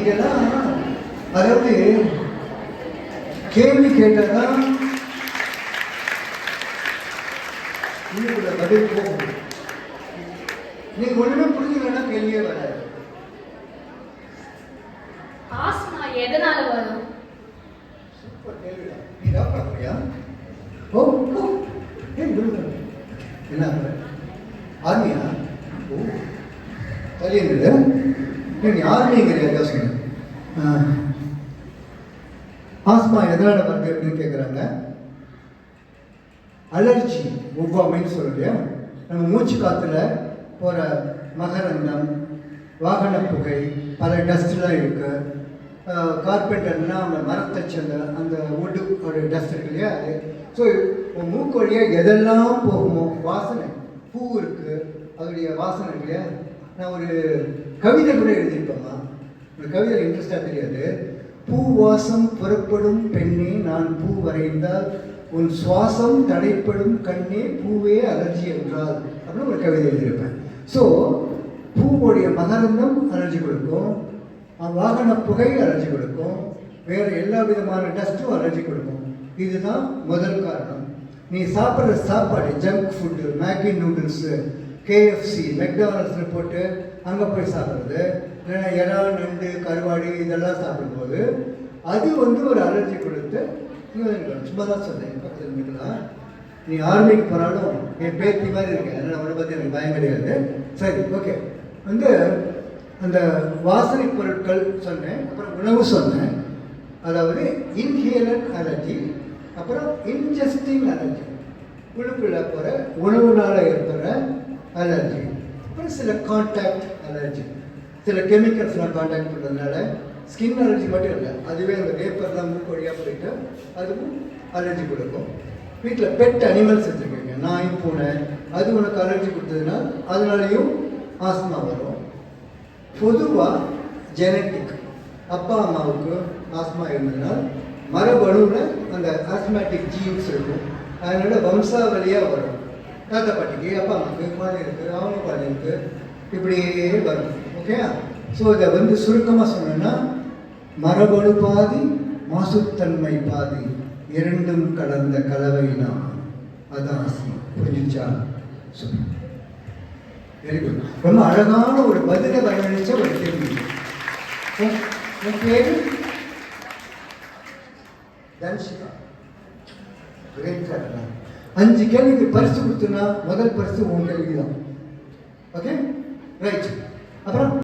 நீங்கெல்லாம் அதாவது கேள்வி கேட்டதான் உங்களுக்குள்ள பதில் போகும். நீங்க ஒண்ணுமே புரிஞ்சுக்கலன்னா கேள்வியே வராது. ஆஸ்மா எதனால வரும்? சூப்பர் கேள்விடா. நீ டாக்டர் போறியா? ஓ ஓ என்ன ஆர்மியா? ஓ தெரியுது. நீ ஆர்மிங்கிறியா? யோசனை. ஆஸ்மா எதனால வருது அப்படின்னு கேட்குறாங்க. அலர்ஜி ஒவ்வாமைன்னு சொல்லுறியா? நம்ம மூச்சு காத்துல போகிற மகரந்தம், வாகன புகை, பல டஸ்ட்லாம் இருக்கு. கார்பெண்டர்னா அந்த மரத்தை சேர்ந்த அந்த வுட்டு ஒரு டஸ்ட் இருக்கு இல்லையா? அது ஸோ மூக்கு வழியாக எதெல்லாம் போகுமோ, வாசனை, பூ இருக்கு, அதோடைய வாசனை இருக்கு இல்லையா? நான் ஒரு கவிதை கூட எழுதியிருப்பேம்மா. ஒரு கவிதை இன்ட்ரெஸ்டாக தெரியாது. பூ வாசம் புறப்படும் பெண்ணே நான் பூ வரைந்தால் உன் சுவாசம் தடைப்படும் கண்ணே பூவே அலர்ஜி என்றால் அப்படின்னு ஒரு கவிதை எழுதியிருப்பேன். ஸோ பூவுடைய மகரந்தம் அலர்ஜி கொடுக்கும், வாகன புகை அலர்ஜி கொடுக்கும், வேறு எல்லா விதமான டஸ்ட்டும் அலர்ஜி கொடுக்கும். இதுதான் முதல் காரணம். நீ சாப்பிட்ற சாப்பாடு, junk food, Maggi noodles, KFC, மெக்டானல்ஸில் போட்டு அங்கே போய் சாப்பிட்றது, இல்லைன்னா இறால், நண்டு, கருவாடு இதெல்லாம் சாப்பிடும்போது அது ஒரு அலர்ஜி கொடுத்து சும்மா தான் சொன்னேன். பக்கத்தில் இருந்துக்கலாம். நீ ஆர்மிக்கு போனாலும் என் பேத்தி மாதிரி இருக்கேன், அதனால் அவனை பற்றி எனக்கு பயம் கிடையாது. சரி, ஓகே. அந்த வாசனை பொருட்கள் சொன்னேன், அப்புறம் உணவு சொன்னேன். அதாவது இன்ஹேலர் அலர்ஜி, அப்புறம் இன்ஜஸ்டிங் அலர்ஜி, உள்ளுக்குள்ள போகிற உணவுனால் ஏற்படுற அலர்ஜி, அப்புறம் சில கான்டாக்ட் அலர்ஜி, சில கெமிக்கல்ஸ்லாம் கான்டாக்ட் பண்ணுறதுனால. ஸ்கின் அலர்ஜி மட்டும் இல்லை, அதுவே அந்த வேப்பர்லாம் மூக்கு வழியாக போயிட்டு அதுவும் அலர்ஜி கொடுக்கும். வீட்டில் பெட் அனிமல்ஸ் வச்சுருக்கீங்க, நாய், பூனை, அது உனக்கு அலர்ஜி கொடுத்ததுன்னா அதனாலையும் ஆஸ்மா வரும். பொதுவாக ஜெனட்டிக், அப்பா அம்மாவுக்கு ஆஸ்மா இருந்ததுனால் மரபணுவில் அந்த ஆஸ்மேட்டிக் ஜீன்ஸ் இருக்கும், அதனால வம்சாவளியாக வரும். தாத்தா பாட்டிக்கு, அப்பா அம்மாவுக்கு, குழந்தைங்களுக்கு, அவங்க குழந்தைங்களுக்கு இப்படியே வரும். ஓகே. ஸோ இதை சுருக்கமாக சொன்னோன்னா மரபணு பாதி, மாசுத்தன்மை பாதி, இரண்டும் கலந்த கலவை தான். அதான் ஆஸ்மா. புரிஞ்சிச்சா? சொல்லுங்க. Very good. ரொம்ப அழகான ஒரு பதிலை வரவழைச்ச ஒரு கேள்வி. உன் பேரு தன்ஷிகா. 5 கேள்விக்கு பரிசு கொடுத்தோன்னா முதல் பரிசு உன் கேள்வி தான். Okay, right. அப்புறம்